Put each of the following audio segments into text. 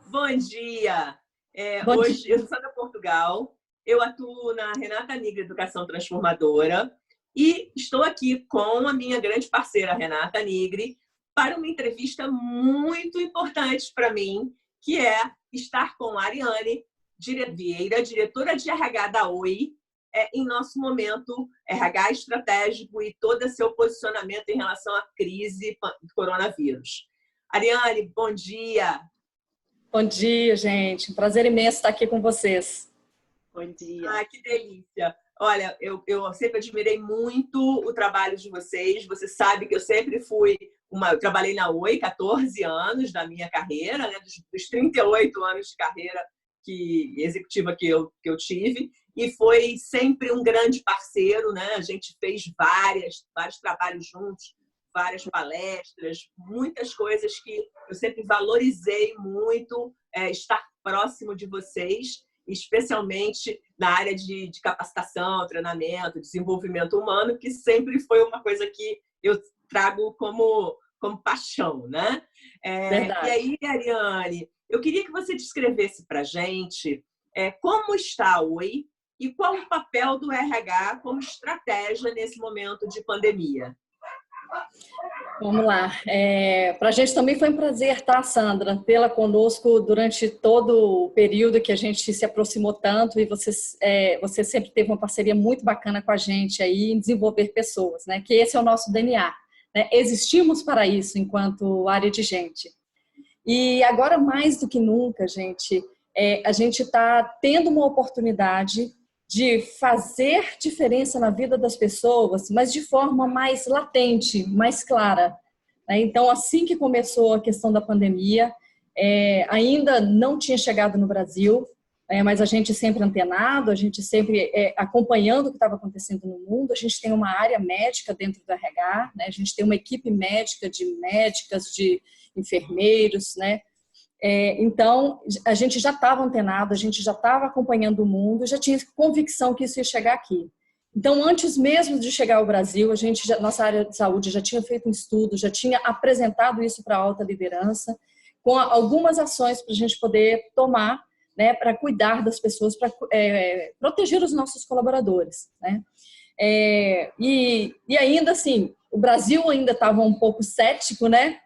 Bom dia! Bom dia. Hoje eu sou da Portugal, eu atuo na Renata Nigre Educação Transformadora e estou aqui com a minha grande parceira, Renata Nigre, para uma entrevista muito importante para mim, que é estar com a Ariane Vieira, diretora de RH da Oi, em nosso momento RH estratégico e todo seu posicionamento em relação à crise do coronavírus. Ariane, bom dia! Bom dia, gente. Um prazer imenso estar aqui com vocês. Bom dia. Ah, que delícia! Olha, eu sempre admirei muito o trabalho de vocês. Você sabe que eu sempre eu trabalhei na Oi 14 anos da minha carreira, né? Dos 38 anos de carreira executiva que eu tive, e foi sempre um grande parceiro, né? A gente fez vários trabalhos juntos, várias palestras, muitas coisas que eu sempre valorizei muito estar próximo de vocês, especialmente na área de capacitação, treinamento, desenvolvimento humano, que sempre foi uma coisa que eu trago como paixão, né? Verdade. E aí, Ariane, eu queria que você descrevesse para a gente como está a Oi e qual o papel do RH como estratégia nesse momento de pandemia. Vamos lá. Para a gente também foi um prazer, tá, Sandra, tê-la conosco durante todo o período que a gente se aproximou tanto, e você sempre teve uma parceria muito bacana com a gente aí em desenvolver pessoas, né? Que esse é o nosso DNA, né? Existimos para isso enquanto área de gente. E agora, mais do que nunca, gente, a gente está tendo uma oportunidade de fazer diferença na vida das pessoas, mas de forma mais latente, mais clara. Então, assim que começou a questão da pandemia, ainda não tinha chegado no Brasil, mas a gente sempre antenado, a gente sempre acompanhando o que estava acontecendo no mundo. A gente tem uma área médica dentro do RH, né? A gente tem uma equipe médica de médicas, de enfermeiros, né? Então, a gente já estava antenado, a gente já estava acompanhando o mundo, já tinha convicção que isso ia chegar aqui. Então, antes mesmo de chegar ao Brasil, nossa área de saúde já tinha feito um estudo, já tinha apresentado isso para a alta liderança, com algumas ações para a gente poder tomar, né, para cuidar das pessoas, para proteger os nossos colaboradores, né? E ainda assim, o Brasil ainda estava um pouco cético, né,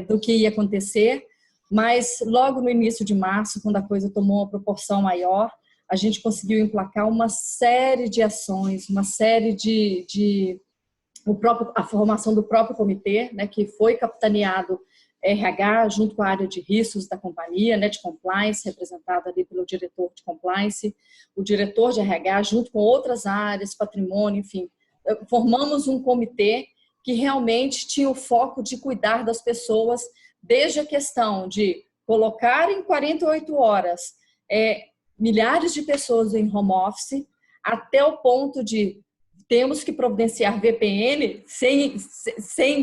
do que ia acontecer. Mas logo no início de março, quando a coisa tomou uma proporção maior, a gente conseguiu emplacar uma série de ações, uma série a formação do próprio comitê, né, que foi capitaneado RH junto com a área de riscos da companhia, né, de compliance, representado ali pelo diretor de compliance, o diretor de RH junto com outras áreas, patrimônio, enfim. Formamos um comitê que realmente tinha o foco de cuidar das pessoas, desde a questão de colocar em 48 horas milhares de pessoas em home office, até o ponto de temos que providenciar VPN sem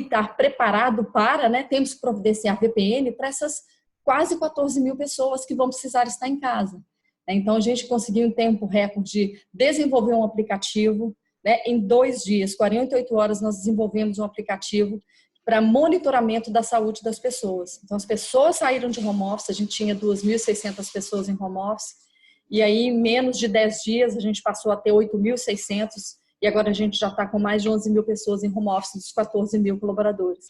estar preparado para, né? Temos que providenciar VPN para essas quase 14 mil pessoas que vão precisar estar em casa. Então, a gente conseguiu em tempo recorde de desenvolver um aplicativo, né? Em 2 dias, 48 horas, nós desenvolvemos um aplicativo para monitoramento da saúde das pessoas. Então, as pessoas saíram de home office, a gente tinha 2.600 pessoas em home office, e aí, em menos de 10 dias, a gente passou a ter 8.600, e agora a gente já está com mais de 11 mil pessoas em home office, dos 14 mil colaboradores.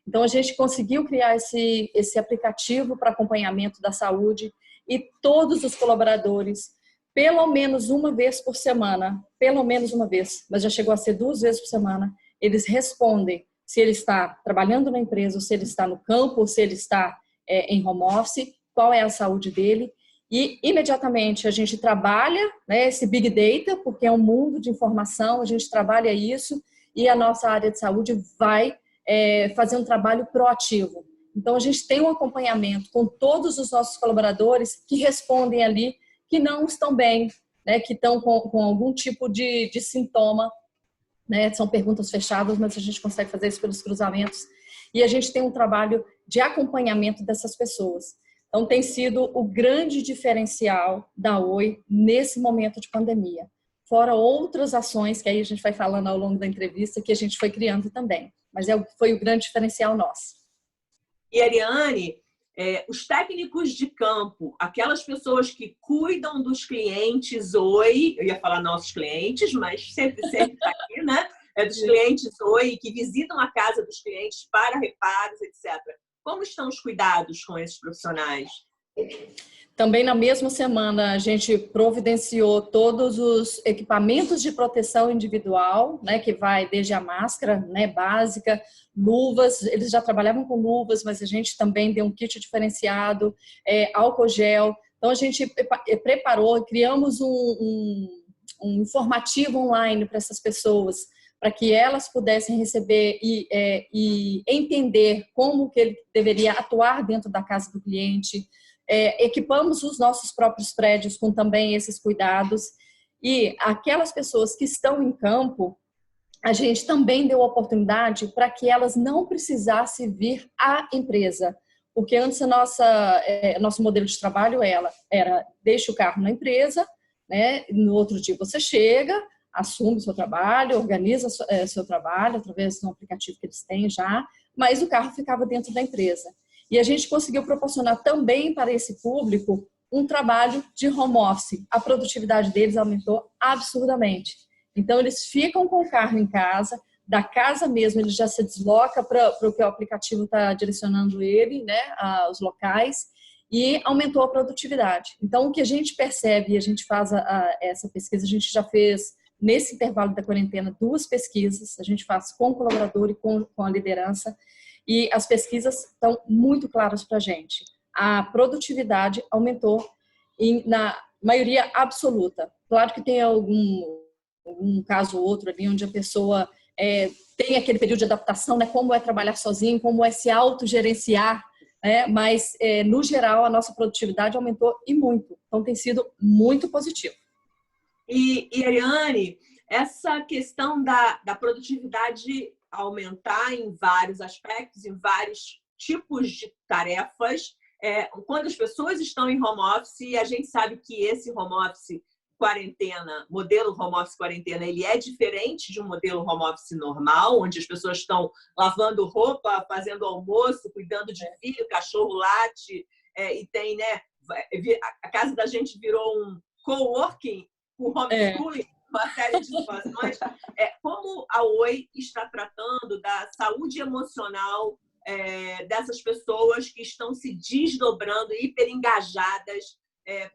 Então, a gente conseguiu criar esse aplicativo para acompanhamento da saúde, e todos os colaboradores, pelo menos uma vez por semana, pelo menos uma vez, mas já chegou a ser 2 vezes por semana, eles respondem se ele está trabalhando na empresa, ou se ele está no campo, ou se ele está em home office, qual é a saúde dele. E imediatamente a gente trabalha, né, esse Big Data, porque é um mundo de informação, a gente trabalha isso, e a nossa área de saúde vai fazer um trabalho proativo. Então, a gente tem um acompanhamento com todos os nossos colaboradores que respondem ali, que não estão bem, né, que estão com algum tipo de sintoma, né? São perguntas fechadas, mas a gente consegue fazer isso pelos cruzamentos. E a gente tem um trabalho de acompanhamento dessas pessoas. Então, tem sido o grande diferencial da Oi nesse momento de pandemia. Fora outras ações que aí a gente vai falando ao longo da entrevista, que a gente foi criando também. Mas foi o grande diferencial nosso. E, Ariane, Os técnicos de campo, aquelas pessoas que cuidam dos clientes, Oi, eu ia falar nossos clientes, mas sempre está aqui, né? Dos clientes Oi, que visitam a casa dos clientes para reparos, etc. Como estão os cuidados com esses profissionais? Também na mesma semana a gente providenciou todos os equipamentos de proteção individual, né, que vai desde a máscara, né, básica, luvas, eles já trabalhavam com luvas, mas a gente também deu um kit diferenciado, álcool gel. Então a gente preparou, criamos um informativo online para essas pessoas, para que elas pudessem receber e entender como que ele deveria atuar dentro da casa do cliente. Equipamos os nossos próprios prédios com também esses cuidados, e aquelas pessoas que estão em campo, a gente também deu oportunidade para que elas não precisassem vir à empresa, porque antes nosso modelo de trabalho era deixa o carro na empresa, né? No outro dia você chega, assume seu trabalho, organiza seu trabalho através de um aplicativo que eles têm já, mas o carro ficava dentro da empresa. E a gente conseguiu proporcionar também para esse público um trabalho de home office. A produtividade deles aumentou absurdamente. Então, eles ficam com o carro em casa, da casa mesmo, ele já se desloca para o que o aplicativo está direcionando ele, né, os locais, e aumentou a produtividade. Então, o que a gente percebe, e a gente faz essa pesquisa, a gente já fez, nesse intervalo da quarentena, 2 pesquisas, a gente faz com o colaborador e com a liderança, e as pesquisas estão muito claras para a gente. A produtividade aumentou na maioria absoluta. Claro que tem algum caso ou outro ali onde a pessoa tem aquele período de adaptação, né? Como é trabalhar sozinho, como é se autogerenciar, né? Mas, no geral, a nossa produtividade aumentou e muito. Então, tem sido muito positivo. E Ariane, essa questão da produtividade aumentar em vários aspectos, em vários tipos de tarefas, quando as pessoas estão em home office, a gente sabe que esse home office quarentena, modelo home office quarentena, ele é diferente de um modelo home office normal, onde as pessoas estão lavando roupa, fazendo almoço, cuidando de filho, cachorro late, e tem, né, a casa da gente virou um coworking, com homeschooling, uma série de situações. Como a Oi está tratando da saúde emocional dessas pessoas que estão se desdobrando, hiper engajadas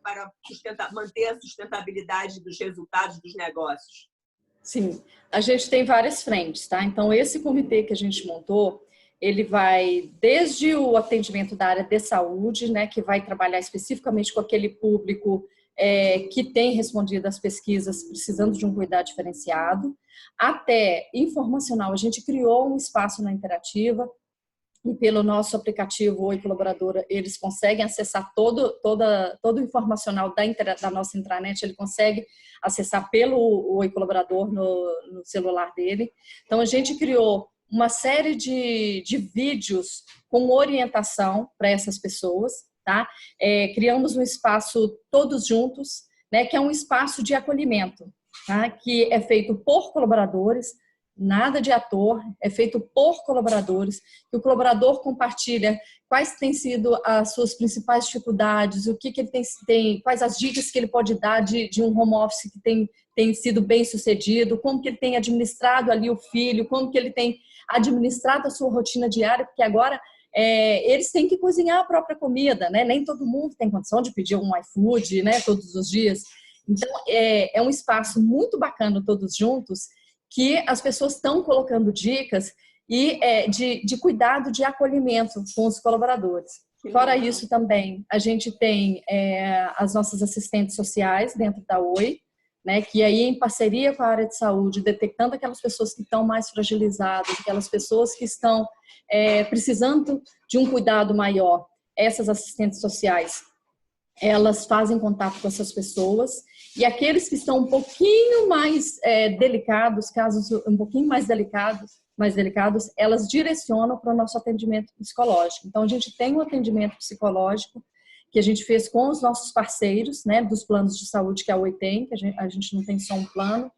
para manter a sustentabilidade dos resultados dos negócios? Sim, a gente tem várias frentes, tá? Então, esse comitê que a gente montou, ele vai desde o atendimento da área de saúde, né, que vai trabalhar especificamente com aquele público que tem respondido às pesquisas precisando de um cuidado diferenciado, até informacional. A gente criou um espaço na Interativa e pelo nosso aplicativo Oi Colaboradora, eles conseguem acessar todo o informacional da nossa intranet, ele consegue acessar pelo Oi Colaborador no celular dele. Então, a gente criou uma série de vídeos com orientação para essas pessoas, tá? Criamos um espaço todos juntos, né, que é um espaço de acolhimento, tá? Que é feito por colaboradores, nada de ator, é feito por colaboradores, que o colaborador compartilha quais têm sido as suas principais dificuldades, o que ele tem, quais as dicas que ele pode dar de um home office que tem sido bem sucedido, como que ele tem administrado ali o filho, como que ele tem administrado a sua rotina diária, porque agora eles têm que cozinhar a própria comida, né? Nem todo mundo tem condição de pedir um iFood, né, todos os dias. Então, é um espaço muito bacana todos juntos, que as pessoas estão colocando dicas e de cuidado, de acolhimento com os colaboradores. Fora isso também, a gente tem as nossas assistentes sociais dentro da Oi, né, que aí em parceria com a área de saúde, detectando aquelas pessoas que estão mais fragilizadas, aquelas pessoas que estão precisando de um cuidado maior, essas assistentes sociais, elas fazem contato com essas pessoas, e aqueles que estão um pouquinho mais delicados, casos um pouquinho mais delicados, elas direcionam para o nosso atendimento psicológico. Então, a gente tem um atendimento psicológico que a gente fez com os nossos parceiros, né, dos planos de saúde que a Oi tem, que a gente não tem só um plano.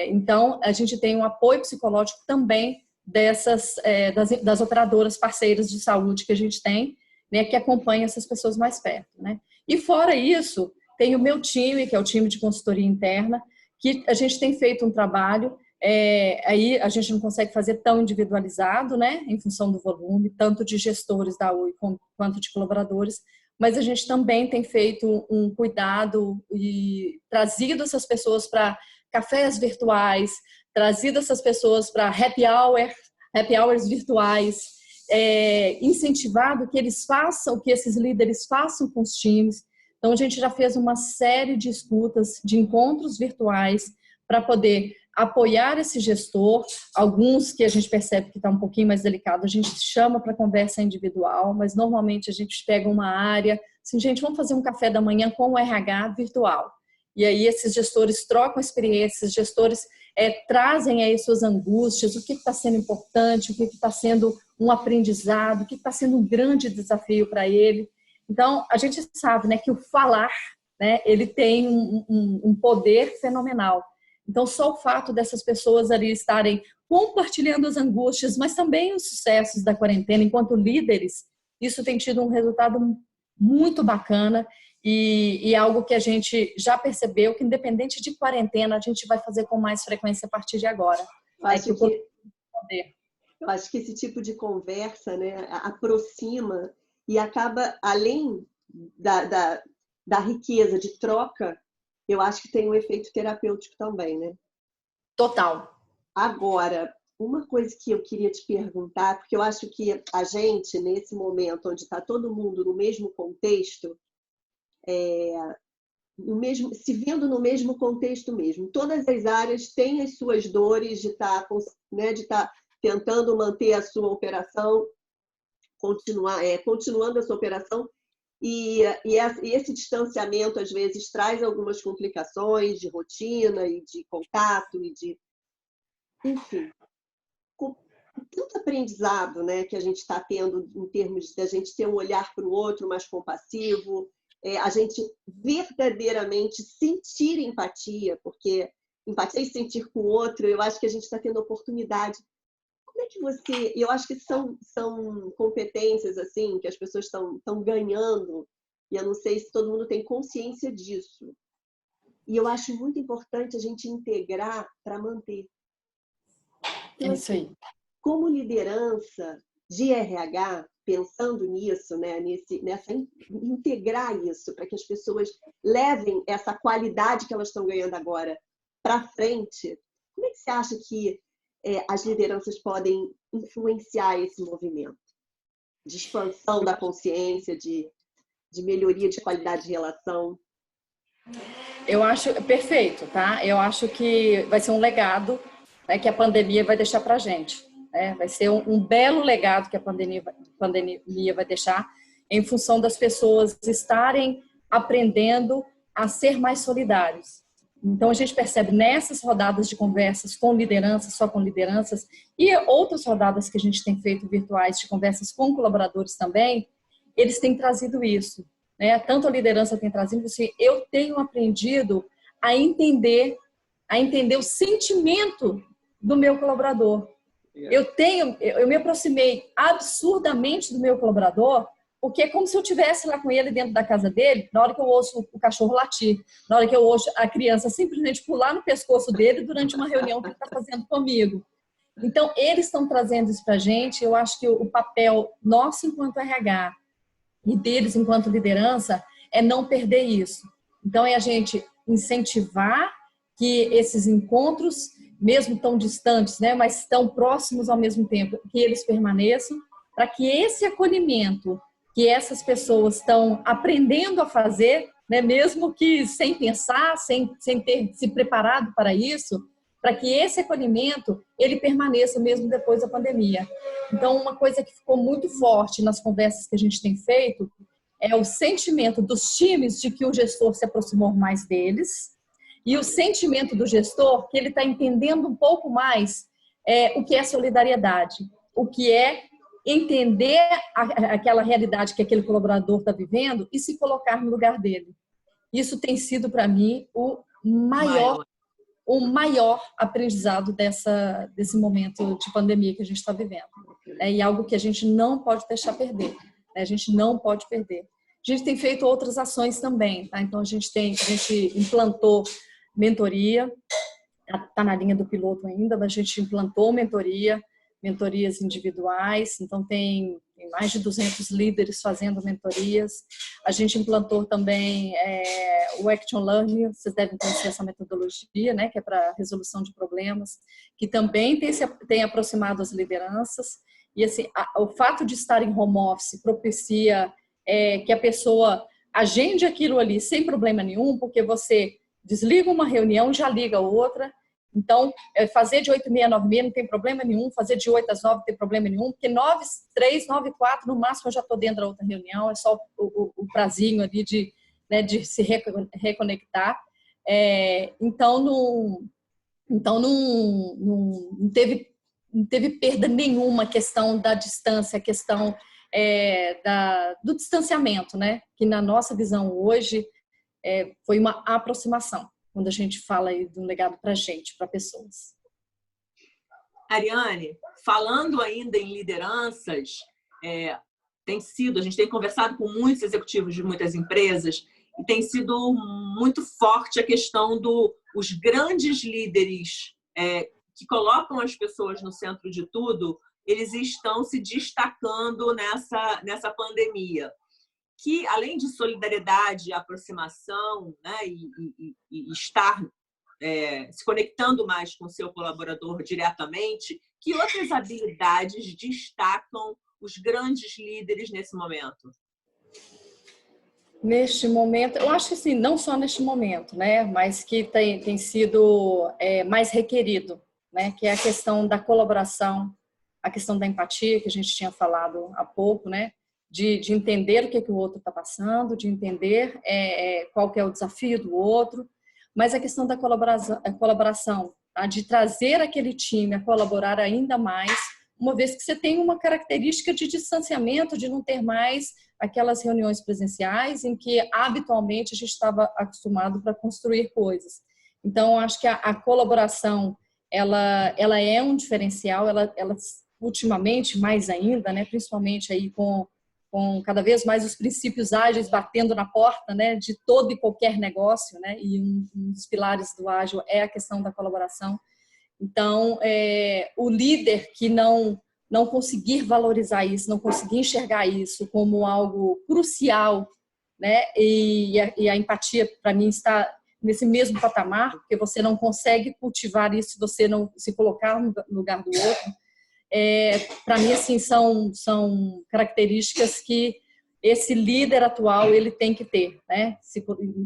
Então, a gente tem um apoio psicológico também das operadoras parceiras de saúde que a gente tem, né, que acompanha essas pessoas mais perto, né? E fora isso, tem o meu time, que é o time de consultoria interna, que a gente tem feito um trabalho, aí a gente não consegue fazer tão individualizado, né, em função do volume, tanto de gestores da Oi quanto de colaboradores, mas a gente também tem feito um cuidado e trazido essas pessoas para cafés virtuais, trazido essas pessoas para happy hours virtuais, incentivado que eles façam, que esses líderes façam com os times. Então, a gente já fez uma série de escutas, de encontros virtuais, para poder apoiar esse gestor. Alguns que a gente percebe que está um pouquinho mais delicado, a gente chama para conversa individual, mas normalmente a gente pega uma área, assim, gente, vamos fazer um café da manhã com o RH virtual. E aí esses gestores trocam experiências, esses gestores trazem aí suas angústias, o que está sendo importante, o que está sendo um aprendizado, o que está sendo um grande desafio para ele. Então, a gente sabe, né, que o falar, né, ele tem um poder fenomenal. Então, só o fato dessas pessoas ali estarem compartilhando as angústias, mas também os sucessos da quarentena, enquanto líderes, isso tem tido um resultado muito bacana e algo que a gente já percebeu que, independente de quarentena, a gente vai fazer com mais frequência a partir de agora. Eu acho que esse tipo de conversa, né, aproxima e acaba, além da riqueza de troca, eu acho que tem um efeito terapêutico também, né? Total. Agora, uma coisa que eu queria te perguntar, porque eu acho que a gente, nesse momento onde está todo mundo no mesmo contexto, se vendo no mesmo contexto mesmo, todas as áreas têm as suas dores de estar, né, de estar tentando manter a sua operação, continuando a sua operação, e esse distanciamento, às vezes, traz algumas complicações de rotina e de contato, enfim, com tanto aprendizado, né, que a gente está tendo em termos de a gente ter um olhar para o outro mais compassivo, a gente verdadeiramente sentir empatia, porque empatia e sentir com o outro, eu acho que a gente está tendo oportunidade. Como é que você... Eu acho que são competências assim que as pessoas estão ganhando, e eu não sei se todo mundo tem consciência disso. E eu acho muito importante a gente integrar para manter. Então, é isso aí. Como liderança de RH, pensando nisso, né, integrar isso, para que as pessoas levem essa qualidade que elas estão ganhando agora para frente, como é que você acha que as lideranças podem influenciar esse movimento de expansão da consciência, de melhoria de qualidade de relação? Eu acho perfeito, tá? Eu acho que vai ser um legado, né, que a pandemia vai deixar para a gente. Né? Vai ser um belo legado que a pandemia vai deixar em função das pessoas estarem aprendendo a ser mais solidários. Então, a gente percebe nessas rodadas de conversas com lideranças, só com lideranças, e outras rodadas que a gente tem feito virtuais de conversas com colaboradores também, eles têm trazido isso. Né? Tanto a liderança tem trazido assim, eu tenho aprendido a entender o sentimento do meu colaborador. Eu me aproximei absurdamente do meu colaborador, porque é como se eu estivesse lá com ele dentro da casa dele, na hora que eu ouço o cachorro latir, na hora que eu ouço a criança simplesmente pular no pescoço dele durante uma reunião que ele está fazendo comigo. Então, eles estão trazendo isso para a gente. Eu acho que o papel nosso enquanto RH e deles enquanto liderança é não perder isso. Então, é a gente incentivar que esses encontros, mesmo tão distantes, né, mas tão próximos ao mesmo tempo, que eles permaneçam, para que esse acolhimento que essas pessoas estão aprendendo a fazer, né, mesmo que sem pensar, sem ter se preparado para isso, para que esse acolhimento ele permaneça mesmo depois da pandemia. Então, uma coisa que ficou muito forte nas conversas que a gente tem feito é o sentimento dos times de que o gestor se aproximou mais deles e o sentimento do gestor que ele está entendendo um pouco mais o que é solidariedade, o que é entender aquela realidade que aquele colaborador está vivendo e se colocar no lugar dele. Isso tem sido, para mim, o maior aprendizado desse momento de pandemia que a gente está vivendo. E algo que a gente não pode deixar perder. A gente não pode perder. A gente tem feito outras ações também, tá? Então, a gente implantou mentoria, está na linha do piloto ainda, mas a gente implantou mentorias individuais, então tem mais de 200 líderes fazendo mentorias. A gente implantou também o Action Learning, vocês devem conhecer essa metodologia, né, que é para resolução de problemas, que também tem aproximado as lideranças. E assim, o fato de estar em home office propicia que a pessoa agende aquilo ali sem problema nenhum, porque você desliga uma reunião, já liga outra. Então, fazer de 8h30 a 9h30 não tem problema nenhum, fazer de 8 às 9 não tem problema nenhum, porque 9h03, 9h04, no máximo eu já estou dentro da outra reunião, é só o prazinho ali de se reconectar. Então, não teve perda nenhuma, a questão da distância, a questão do distanciamento, né? Que na nossa visão hoje foi uma aproximação, quando a gente fala aí de um legado para a gente, para pessoas. Ariane, falando ainda em lideranças, a gente tem conversado com muitos executivos de muitas empresas e tem sido muito forte a questão dos grandes líderes que colocam as pessoas no centro de tudo, eles estão se destacando nessa pandemia, que além de solidariedade, aproximação, né, e estar se conectando mais com o seu colaborador diretamente, que outras habilidades destacam os grandes líderes nesse momento? Neste momento, eu acho que assim, não só neste momento, né, mas que tem sido mais requerido, né, que é a questão da colaboração, a questão da empatia, que a gente tinha falado há pouco, né, de entender o que o outro está passando, de entender qual que é o desafio do outro, mas a questão da colaboração, tá? De trazer aquele time a colaborar ainda mais, uma vez que você tem uma característica de distanciamento, de não ter mais aquelas reuniões presenciais em que habitualmente a gente estava acostumado para construir coisas. Então, acho que a colaboração ela é um diferencial, ela ultimamente mais ainda, né, principalmente aí com cada vez mais os princípios ágeis batendo na porta, né, de todo e qualquer negócio, né, e um dos pilares do ágil é a questão da colaboração. Então, o líder que não conseguir valorizar isso, não conseguir enxergar isso como algo crucial, né, e a empatia, para mim, está nesse mesmo patamar, porque você não consegue cultivar isso se você não se colocar no lugar do outro. Para mim, assim, são características que esse líder atual ele tem que ter, né?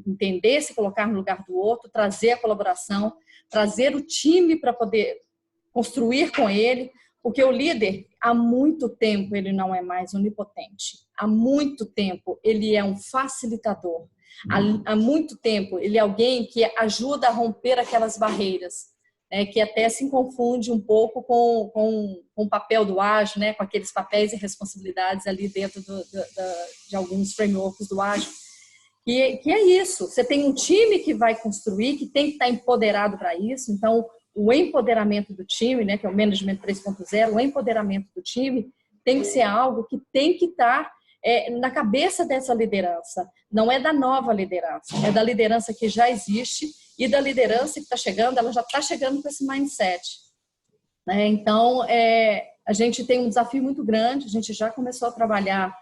Entender, se colocar no lugar do outro, trazer a colaboração, trazer o time para poder construir com ele, porque o líder, há muito tempo, ele não é mais onipotente. Há muito tempo, ele é um facilitador. Há muito tempo, ele é alguém que ajuda a romper aquelas barreiras, que até se confunde um pouco com o papel do ágil, né, com aqueles papéis e responsabilidades ali dentro de alguns frameworks do ágil. Que é isso, você tem um time que vai construir, que tem que estar empoderado para isso. Então, o empoderamento do time, né, que é o Management 3.0, o empoderamento do time tem que ser algo que tem que estar na cabeça dessa liderança. Não é da nova liderança, é da liderança que já existe e da liderança que está chegando, ela já está chegando com esse mindset. Então, a gente tem um desafio muito grande, a gente já começou a trabalhar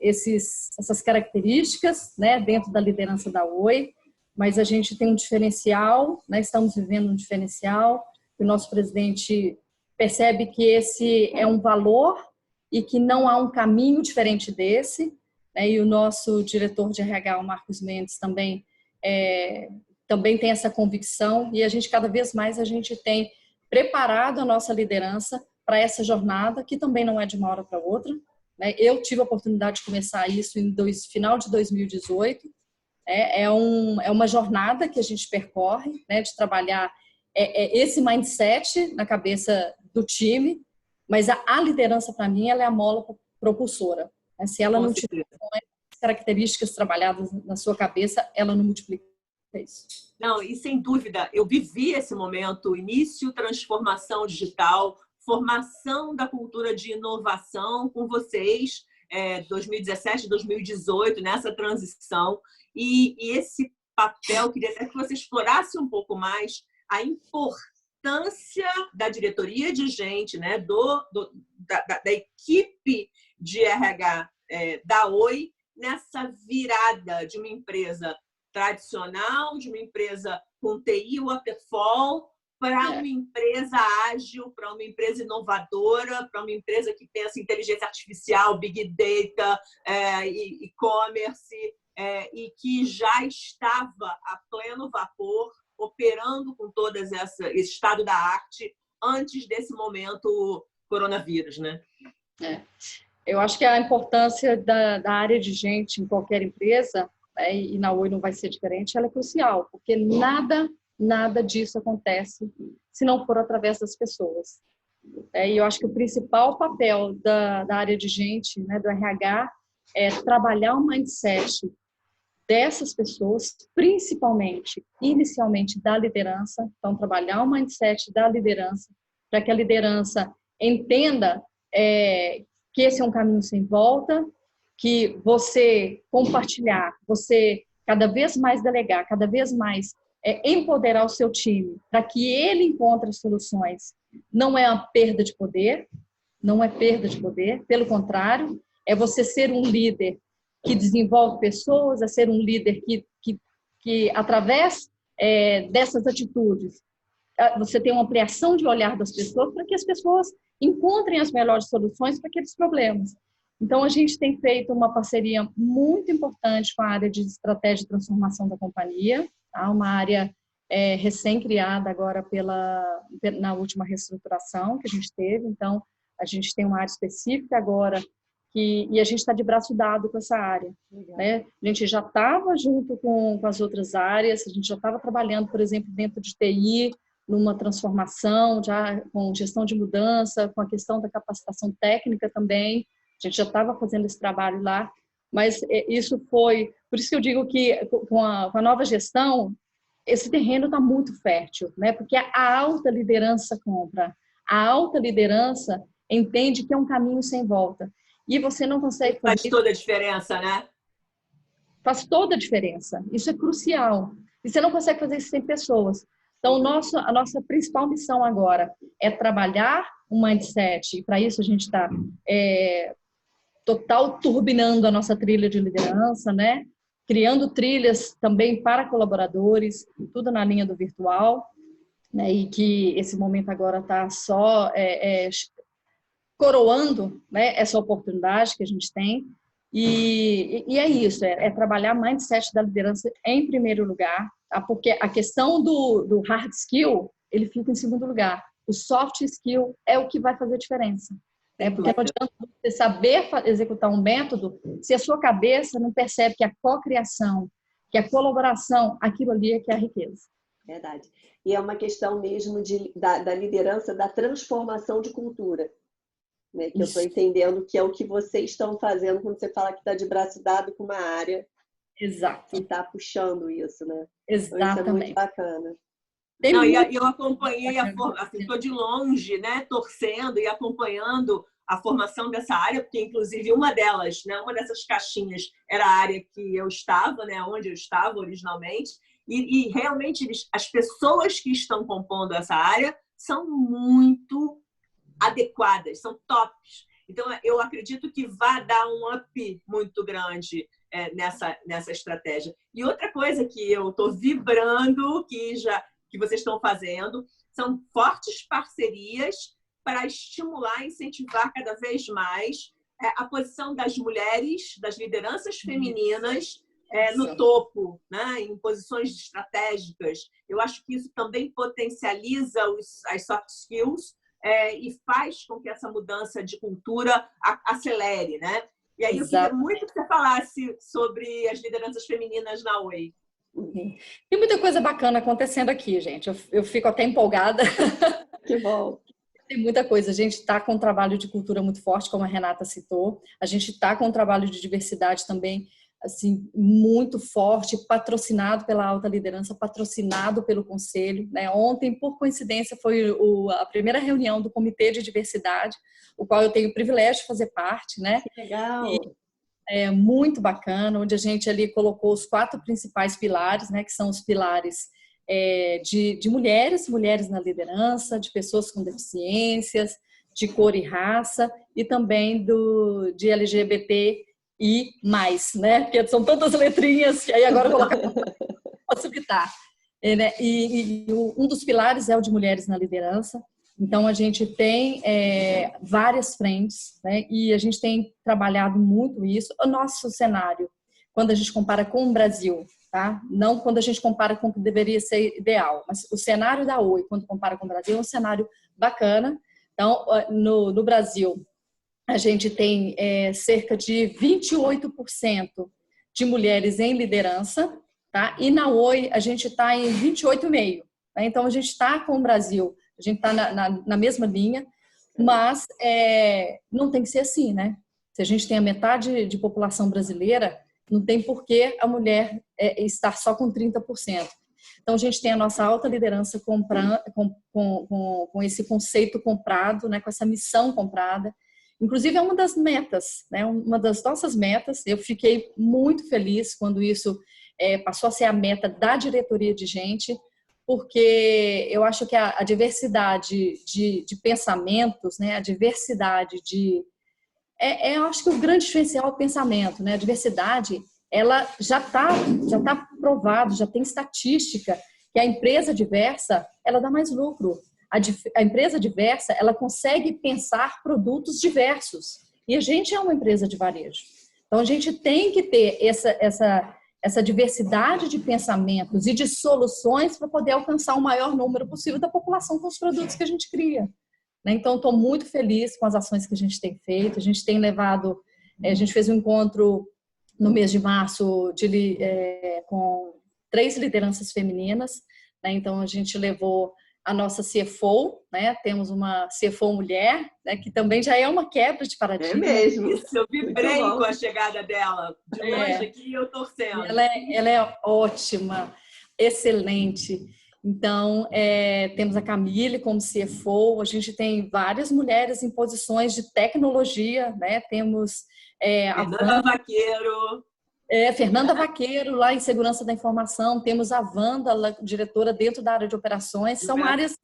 essas características, né, dentro da liderança da Oi, mas a gente tem um diferencial, né, estamos vivendo um diferencial, o nosso presidente percebe que esse é um valor e que não há um caminho diferente desse, né, e o nosso diretor de RH, o Marcos Mendes, também tem essa convicção, e a gente, cada vez mais, a gente tem preparado a nossa liderança para essa jornada, que também não é de uma hora para outra, né? Eu tive a oportunidade de começar isso em final de 2018, é uma jornada que a gente percorre, né, de trabalhar esse mindset na cabeça do time, mas a liderança, para mim, ela é a mola propulsora. Né? Se ela não tiver características trabalhadas na sua cabeça, ela não multiplica isso. Não, e sem dúvida, eu vivi esse momento, início, transformação digital, formação da cultura de inovação com vocês, 2017, 2018, nessa transição. E esse papel, queria até que você explorasse um pouco mais a importância da diretoria de gente, né, da equipe de RH da Oi, nessa virada de uma empresa tradicional, de uma empresa com TI waterfall, para uma empresa ágil, para uma empresa inovadora, para uma empresa que pensa em inteligência artificial, big data, e-commerce, e que já estava a pleno vapor, operando com todas esse estado da arte antes desse momento coronavírus, né? Eu acho que a importância da área de gente em qualquer empresa, e na Oi não vai ser diferente, ela é crucial, porque nada disso acontece se não for através das pessoas. E eu acho que o principal papel da área de gente, né, do RH, é trabalhar o mindset dessas pessoas, principalmente, inicialmente, da liderança. Então, trabalhar o mindset da liderança, para que a liderança entenda que esse é um caminho sem volta, que você compartilhar, você cada vez mais delegar, cada vez mais empoderar o seu time, para que ele encontre soluções. Não é uma perda de poder, não é perda de poder, pelo contrário, é você ser um líder que desenvolve pessoas, é ser um líder que através dessas atitudes, você tem uma ampliação de olhar das pessoas para que as pessoas encontrem as melhores soluções para aqueles problemas. Então, a gente tem feito uma parceria muito importante com a área de estratégia de transformação da companhia, tá? Uma área recém-criada agora na última reestruturação que a gente teve. Então, a gente tem uma área específica agora e a gente está de braço dado com essa área. Né? A gente já estava junto com as outras áreas, a gente já estava trabalhando, por exemplo, dentro de TI, numa transformação, já com gestão de mudança, com a questão da capacitação técnica também. A gente já estava fazendo esse trabalho lá, mas isso foi... Por isso que eu digo que com a nova gestão, esse terreno está muito fértil, né? Porque a alta liderança compra, a alta liderança entende que é um caminho sem volta. E você não consegue fazer... Faz toda a diferença, né? Faz toda a diferença. Isso é crucial. E você não consegue fazer isso sem pessoas. Então, a nossa principal missão agora é trabalhar o mindset. E para isso a gente está total turbinando a nossa trilha de liderança, né? Criando trilhas também para colaboradores, tudo na linha do virtual, né? E que esse momento agora está só coroando, né, essa oportunidade que a gente tem. E é isso, trabalhar mindset da liderança em primeiro lugar, tá? Porque a questão do hard skill, ele fica em segundo lugar. O soft skill é o que vai fazer diferença. Porque não adianta você saber executar um método se a sua cabeça não percebe que a cocriação, que a colaboração, aquilo ali é que é a riqueza. Verdade. E é uma questão mesmo da liderança, da transformação de cultura. Né, que eu estou entendendo que é o que vocês estão fazendo quando você fala que está de braço dado com uma área. Exato. E está puxando isso, né? Exatamente. Então, isso é muito bacana. Não, e eu acompanhei estou de longe, né, torcendo e acompanhando a formação dessa área, porque inclusive uma delas, né, uma dessas caixinhas era a área que eu estava, né, onde eu estava originalmente, e realmente as pessoas que estão compondo essa área são muito adequadas, são tops. Então, eu acredito que vai dar um up muito grande nessa estratégia. E outra coisa que eu estou vibrando, que vocês estão fazendo, são fortes parcerias para estimular e incentivar cada vez mais a posição das mulheres, das lideranças femininas no topo, né, em posições estratégicas. Eu acho que isso também potencializa as soft skills e faz com que essa mudança de cultura acelere, né? E aí eu queria muito que você falasse sobre as lideranças femininas na Oi. Tem muita coisa bacana acontecendo aqui, gente. Eu fico até empolgada. Que bom. Tem muita coisa. A gente está com um trabalho de cultura muito forte, como a Renata citou. A gente está com um trabalho de diversidade também assim, muito forte, patrocinado pela alta liderança, patrocinado pelo conselho, né? Ontem, por coincidência, foi a primeira reunião do Comitê de Diversidade, o qual eu tenho o privilégio de fazer parte, né? Que legal! E é muito bacana, onde a gente ali colocou os 4 principais pilares, né? Que são os pilares de mulheres na liderança, de pessoas com deficiências, de cor e raça, e também de LGBT e mais, né? Porque são tantas letrinhas que aí agora colocar facilitar. E um dos pilares é o de mulheres na liderança. Então a gente tem várias frentes, né? E a gente tem trabalhado muito isso. O nosso cenário, quando a gente compara com o Brasil, tá? Não quando a gente compara com o que deveria ser ideal, mas o cenário da Oi, quando compara com o Brasil, é um cenário bacana. Então, no Brasil, a gente tem cerca de 28% de mulheres em liderança, tá? E na Oi a gente está em 28,5%. Tá? Então a gente está com o Brasil, a gente está na mesma linha, mas não tem que ser assim, né? Se a gente tem a metade de população brasileira, não tem por que a mulher estar só com 30%. Então a gente tem a nossa alta liderança com esse conceito comprado, né? Com essa missão comprada. Inclusive, é uma das metas, né? Uma das nossas metas. Eu fiquei muito feliz quando isso passou a ser a meta da diretoria de gente, porque eu acho que a diversidade de pensamentos, né? A diversidade eu acho que o grande diferencial é o pensamento, né? A diversidade, ela já tá provado, já tem estatística que a empresa diversa, ela dá mais lucro. A empresa diversa, ela consegue pensar produtos diversos. E a gente é uma empresa de varejo. Então, a gente tem que ter essa diversidade de pensamentos e de soluções para poder alcançar o maior número possível da população com os produtos que a gente cria. Então, estou muito feliz com as ações que a gente tem feito. A gente tem levado... A gente fez um encontro no mês de março com 3 lideranças femininas. Né? Então, a gente levou a nossa CFO, né? Temos uma CFO mulher, né? Que também já é uma quebra de paradigma. É mesmo. Isso, eu vibrei com a chegada dela. De longe aqui, eu torcendo. Ela é ótima, excelente. Então, temos a Camille como CFO, a gente tem várias mulheres em posições de tecnologia, né? Temos Fernanda Vaqueiro. Fernanda Vaqueiro, lá em Segurança da Informação, temos a Wanda, diretora dentro da área de operações, são áreas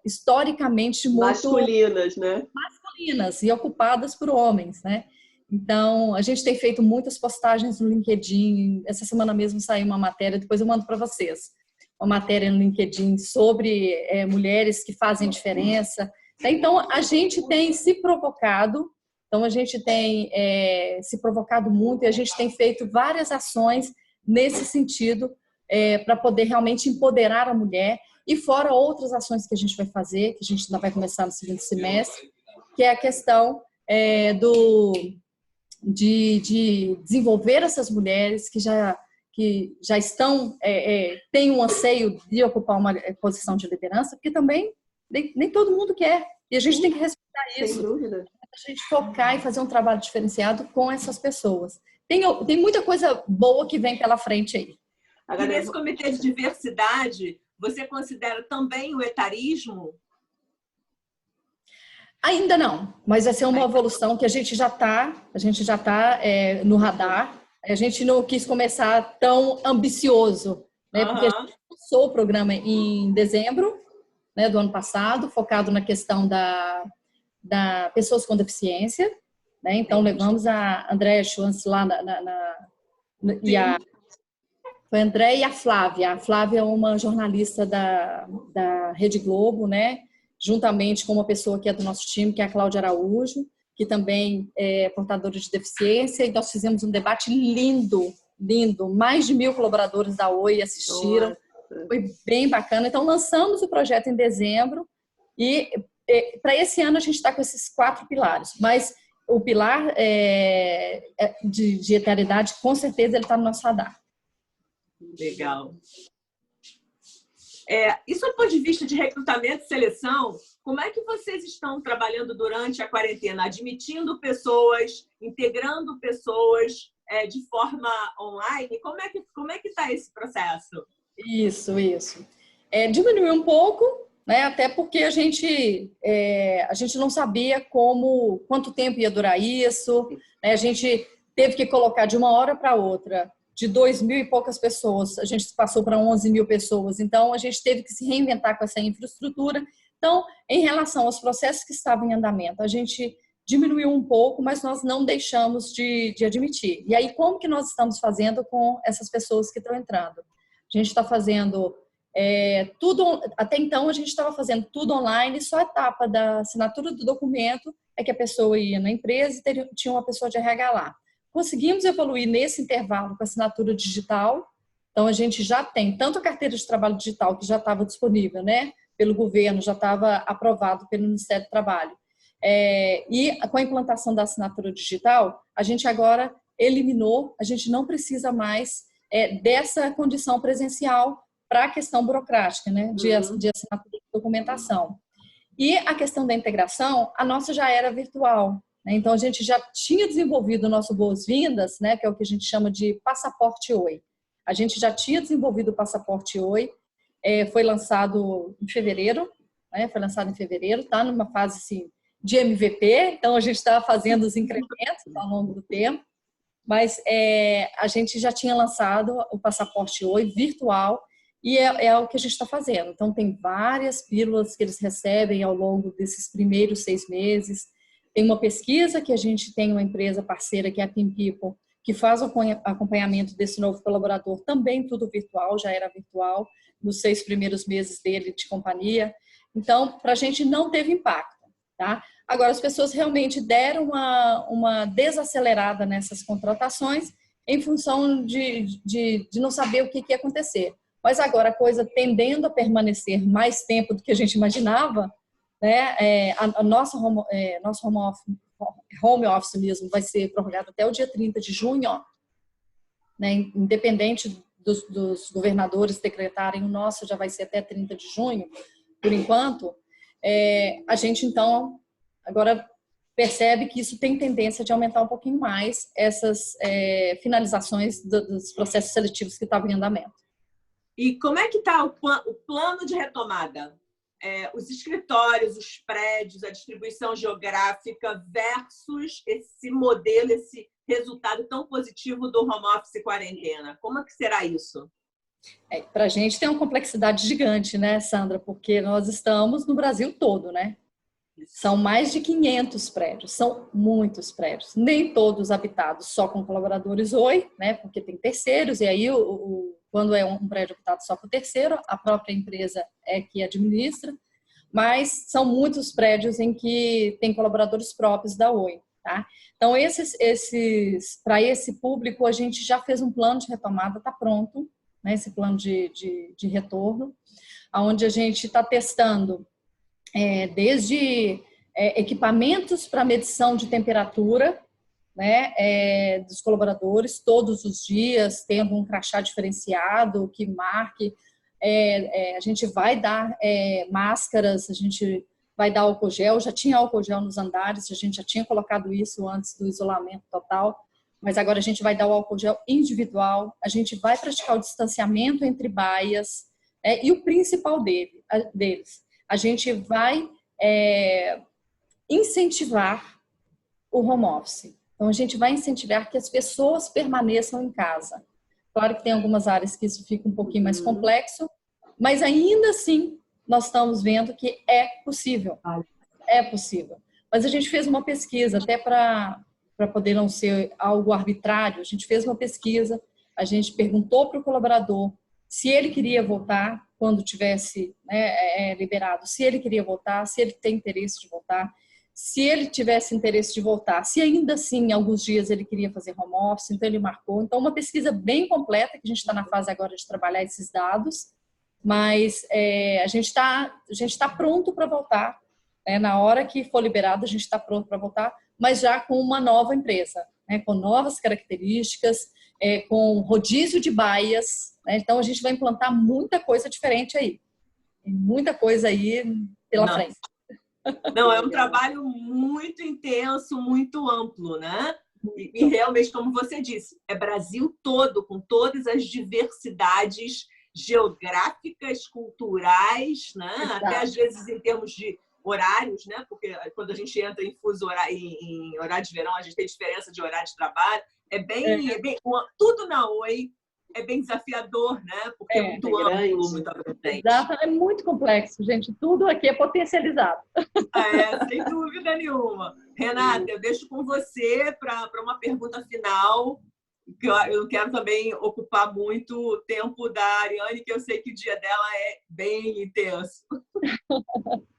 historicamente muito masculinas, né? Masculinas e ocupadas por homens, né? Então, a gente tem feito muitas postagens no LinkedIn, essa semana mesmo saiu uma matéria, depois eu mando para vocês, uma matéria no LinkedIn sobre mulheres que fazem diferença. Então, a gente tem se provocado. Então, a gente tem se provocado muito e a gente tem feito várias ações nesse sentido para poder realmente empoderar a mulher e fora outras ações que a gente vai fazer, que a gente ainda vai começar no segundo semestre, que é a questão de desenvolver essas mulheres que já estão, têm um anseio de ocupar uma posição de liderança, porque também nem todo mundo quer e a gente tem que respeitar isso. Sem dúvida. A gente focar e fazer um trabalho diferenciado com essas pessoas. Tem muita coisa boa que vem pela frente aí. E nesse comitê de diversidade, você considera também o etarismo? Ainda não, mas vai ser uma evolução que a gente já está no radar. A gente não quis começar tão ambicioso, né? Porque a gente começou o programa em dezembro, né, do ano passado, focado na questão da pessoas com deficiência, né? Então levamos a Andréa Schwanz lá foi a Andréa e a Flávia. A Flávia é uma jornalista da Rede Globo, né? Juntamente com uma pessoa que é do nosso time, que é a Cláudia Araújo, que também é portadora de deficiência. E nós fizemos um debate lindo, lindo. Mais de 1.000 colaboradores da Oi assistiram. Nossa. Foi bem bacana. Então lançamos o projeto em dezembro e para esse ano a gente está com esses 4 pilares, mas o pilar de etalidade, com certeza, ele está no nosso radar. Legal. Isso do ponto de vista de recrutamento e seleção, como é que vocês estão trabalhando durante a quarentena? Admitindo pessoas, integrando pessoas de forma online? Como é que está esse processo? Isso. Diminuiu um pouco, né? Até porque a gente não sabia quanto tempo ia durar isso, né? A gente teve que colocar de uma hora para outra, de 2.000 e poucas pessoas, a gente passou para 11.000 pessoas. Então, a gente teve que se reinventar com essa infraestrutura. Então, em relação aos processos que estavam em andamento, a gente diminuiu um pouco, mas nós não deixamos de admitir. E aí, como que nós estamos fazendo com essas pessoas que estão entrando? A gente está fazendo tudo, até então a gente estava fazendo tudo online, só a etapa da assinatura do documento é que a pessoa ia na empresa e tinha uma pessoa de RH lá. Conseguimos evoluir nesse intervalo com a assinatura digital, então a gente já tem tanto a carteira de trabalho digital, que já estava disponível, né, pelo governo, já estava aprovado pelo Ministério do Trabalho, e com a implantação da assinatura digital, a gente agora eliminou, a gente não precisa mais dessa condição presencial para a questão burocrática, né, de assinatura de documentação. E a questão da integração, a nossa já era virtual. Então, a gente já tinha desenvolvido o nosso Boas-Vindas, né, que é o que a gente chama de Passaporte Oi. A gente já tinha desenvolvido o Passaporte Oi, foi lançado em fevereiro, né, está numa fase assim, de MVP, então a gente está fazendo os incrementos ao longo do tempo, mas a gente já tinha lançado o Passaporte Oi virtual e é o que a gente está fazendo. Então, tem várias pílulas que eles recebem ao longo desses primeiros 6 meses. Tem uma pesquisa que a gente tem uma empresa parceira, que é a Team People, que faz o acompanhamento desse novo colaborador, também tudo virtual, já era virtual, nos 6 primeiros meses dele de companhia. Então, para a gente não teve impacto, tá? Agora, as pessoas realmente deram uma desacelerada nessas contratações em função de não saber o que ia acontecer. Mas agora, a coisa tendendo a permanecer mais tempo do que a gente imaginava, né? Nosso home office mesmo vai ser prorrogado até o dia 30 de junho, né? Independente dos governadores decretarem, o nosso já vai ser até 30 de junho, por enquanto. A gente, então, agora percebe que isso tem tendência de aumentar um pouquinho mais essas finalizações dos processos seletivos que estavam em andamento. E como é que está o plano de retomada? Os escritórios, os prédios, a distribuição geográfica versus esse modelo, esse resultado tão positivo do home office quarentena. Como é que será isso? Para a gente tem uma complexidade gigante, né, Sandra? Porque nós estamos no Brasil todo, né? São mais de 500 prédios, são muitos prédios. Nem todos habitados só com colaboradores Oi, né? Porque tem terceiros, e aí quando é um prédio habitado só por terceiro, a própria empresa é que administra, mas são muitos prédios em que tem colaboradores próprios da Oi, tá? Então, para esse público, a gente já fez um plano de retomada, está pronto, né? Esse plano de retorno, onde a gente está testando desde equipamentos para medição de temperatura, né, dos colaboradores, todos os dias, tendo um crachá diferenciado que marque. A gente vai dar máscaras, a gente vai dar álcool gel, já tinha álcool gel nos andares, a gente já tinha colocado isso antes do isolamento total, mas agora a gente vai dar o álcool gel individual, a gente vai praticar o distanciamento entre baias, e o principal deles, a gente vai incentivar o home office. Então, a gente vai incentivar que as pessoas permaneçam em casa. Claro que tem algumas áreas que isso fica um pouquinho mais complexo, mas ainda assim, nós estamos vendo que é possível. É possível. Mas a gente fez uma pesquisa, até para poder não ser algo arbitrário, a gente fez uma pesquisa, a gente perguntou para o colaborador se ele queria voltar quando tivesse liberado, se ele queria voltar, se ele tem interesse de voltar, se ele tivesse interesse de voltar, se ainda assim, em alguns dias, ele queria fazer home office, então ele marcou. Então, uma pesquisa bem completa, que a gente está na fase agora de trabalhar esses dados, mas a gente está pronto para voltar. Na hora que for liberado, a gente está pronto para voltar, mas já com uma nova empresa, com novas características, com rodízio de baias. Então, a gente vai implantar muita coisa diferente aí. Tem muita coisa aí pela Não. frente. Não, é um trabalho muito intenso, muito amplo, né? E realmente, como você disse, é Brasil todo, com todas as diversidades geográficas, culturais, né? Até às vezes em termos de horários, né? Porque quando a gente entra em fuso horário, em horário de verão, a gente tem diferença de horário de trabalho. Tudo na Oi é bem desafiador, né? Porque é muito amplo, muito abrangente. Exato, é muito complexo, gente. Tudo aqui é potencializado. Sem dúvida nenhuma. Renata, eu deixo com você para uma pergunta final, que eu não quero também ocupar muito o tempo da Ariane, que eu sei que o dia dela é bem intenso.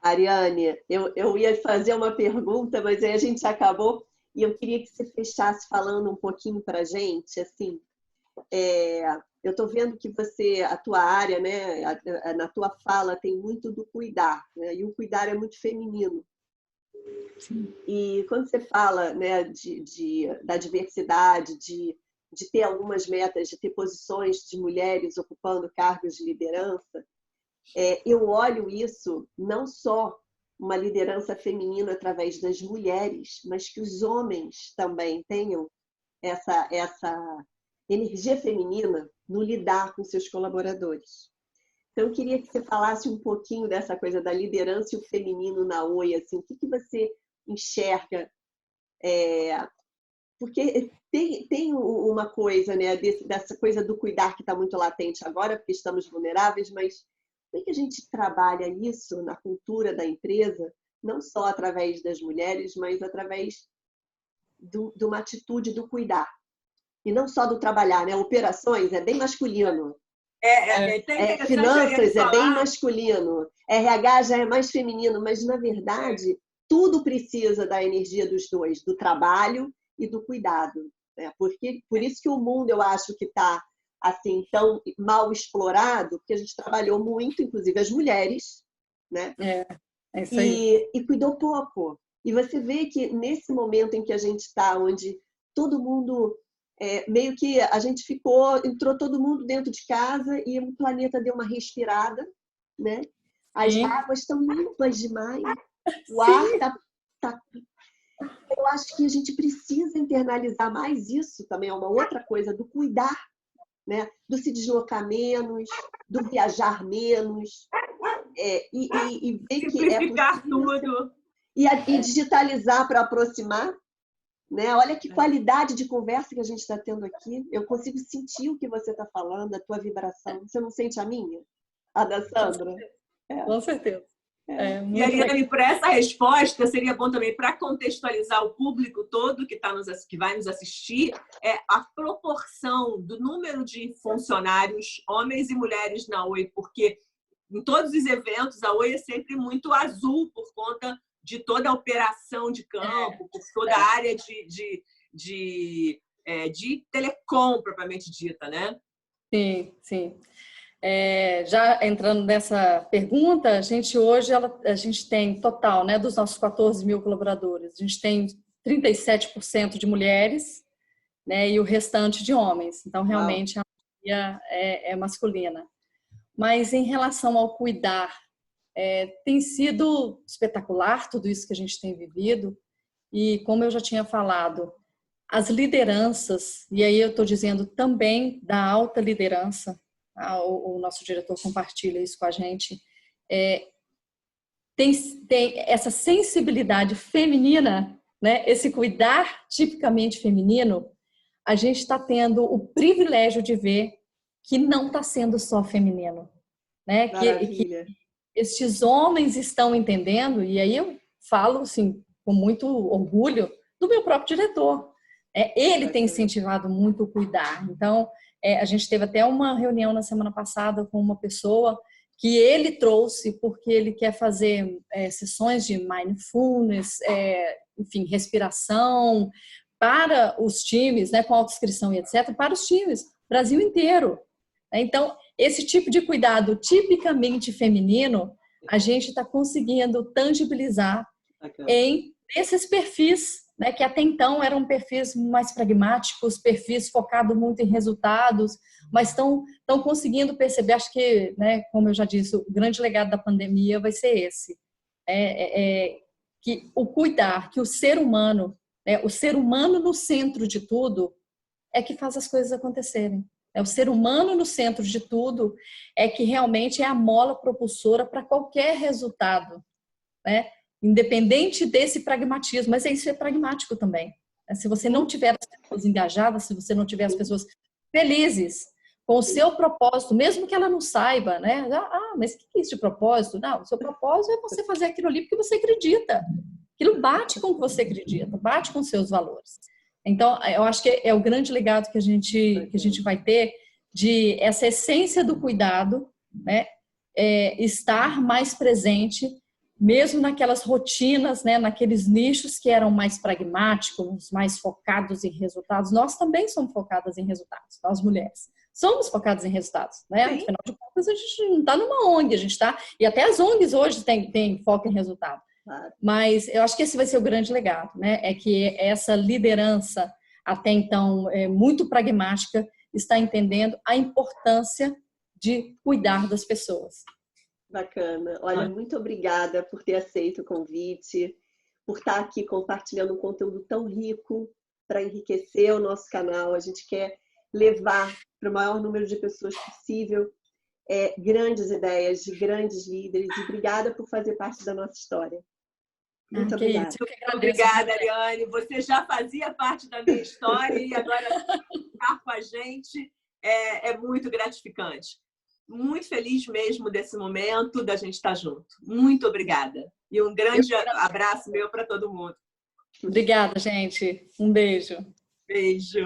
Ariane, eu ia fazer uma pergunta, mas aí a gente acabou, e eu queria que você fechasse falando um pouquinho para a gente, assim, eu estou vendo que a tua área, né, na tua fala tem muito do cuidar, né, e o cuidar é muito feminino. Sim. E quando você fala, né, da diversidade, de ter algumas metas, de ter posições de mulheres ocupando cargos de liderança, eu olho isso não só uma liderança feminina através das mulheres, mas que os homens também tenham essa energia feminina no lidar com seus colaboradores. Então, eu queria que você falasse um pouquinho dessa coisa da liderança e o feminino na Oi, assim, o que você enxerga? Porque tem uma coisa, né, dessa coisa do cuidar que está muito latente agora, porque estamos vulneráveis, mas como é que a gente trabalha isso na cultura da empresa, não só através das mulheres, mas através de uma atitude do cuidar? E não só do trabalhar, né? Operações é bem masculino. Finanças é bem masculino. RH já é mais feminino, mas, na verdade, tudo precisa da energia dos dois, do trabalho e do cuidado. Né? Por isso que o mundo, eu acho que está assim, tão mal explorado, porque a gente trabalhou muito, inclusive as mulheres, né? É isso aí. E cuidou pouco. E você vê que nesse momento em que a gente está, onde todo mundo... meio que a gente entrou todo mundo dentro de casa e o planeta deu uma respirada, né? As águas estão limpas demais, o ar tá... Eu acho que a gente precisa internalizar mais isso também, é uma outra coisa, do cuidar, né? Do se deslocar menos, do viajar menos, e ver que simplificar tudo. E digitalizar para aproximar. Né? Olha que qualidade de conversa que a gente está tendo aqui. Eu consigo sentir o que você está falando, a tua vibração. Você não sente a minha? A da Sandra? Com certeza. E, Ariane, por essa resposta, seria bom também, para contextualizar o público todo que vai nos assistir, a proporção do número de funcionários, homens e mulheres na Oi, porque em todos os eventos a Oi é sempre muito azul por conta de toda a operação de campo, por toda a área de telecom, propriamente dita, né? Sim, sim. Já entrando nessa pergunta, a gente hoje a gente tem total, né, dos nossos 14 mil colaboradores, a gente tem 37% de mulheres, né, e o restante de homens. Então, realmente, a maioria é masculina. Mas, em relação ao cuidar, tem sido espetacular tudo isso que a gente tem vivido. E, como eu já tinha falado, as lideranças, e aí eu estou dizendo também da alta liderança, o nosso diretor compartilha isso com a gente, tem essa sensibilidade feminina, né? Esse cuidar tipicamente feminino, a gente está tendo o privilégio de ver que não está sendo só feminino, né? Que estes homens estão entendendo, e aí eu falo assim, com muito orgulho do meu próprio diretor. Ele tem incentivado muito o cuidar. Então, a gente teve até uma reunião na semana passada com uma pessoa que ele trouxe porque ele quer fazer sessões de mindfulness, enfim, respiração para os times, né, com autoinscrição e etc., para os times, Brasil inteiro. Então, esse tipo de cuidado tipicamente feminino, a gente está conseguindo tangibilizar em esses perfis né, que até então eram perfis mais pragmáticos, perfis focados muito em resultados, mas estão conseguindo perceber, acho que, né, como eu já disse, o grande legado da pandemia vai ser esse, que o cuidar, que o ser humano no centro de tudo é que faz as coisas acontecerem. O ser humano no centro de tudo é que realmente é a mola propulsora para qualquer resultado, né? Independente desse pragmatismo, mas isso é pragmático também. Se você não tiver as pessoas engajadas, se você não tiver as pessoas felizes com o seu propósito, mesmo que ela não saiba, né? Mas o que é isso de propósito? Não, o seu propósito é você fazer aquilo ali porque você acredita. Aquilo bate com o que você acredita, bate com os seus valores. Então, eu acho que é o grande legado que a gente vai ter de essa essência do cuidado, né? Estar mais presente, mesmo naquelas rotinas, né? Naqueles nichos que eram mais pragmáticos, mais focados em resultados. Nós também somos focadas em resultados, nós mulheres. Somos focados em resultados, né? Afinal de contas, a gente não está numa ONG, a gente está... E até as ONGs hoje têm foco em resultado. Mas eu acho que esse vai ser o grande legado, né? É que essa liderança, até então muito pragmática, está entendendo a importância de cuidar das pessoas. Bacana. Olha, muito obrigada por ter aceito o convite, por estar aqui compartilhando um conteúdo tão rico para enriquecer o nosso canal. A gente quer levar para o maior número de pessoas possível grandes ideias de grandes líderes. E obrigada por fazer parte da nossa história. Muito obrigada. Obrigada, Ariane. Você já fazia parte da minha história e agora estar com a gente é muito gratificante. Muito feliz mesmo desse momento da gente estar junto. Muito obrigada. E um grande abraço meu para todo mundo. Obrigada, gente. Um beijo. Beijo.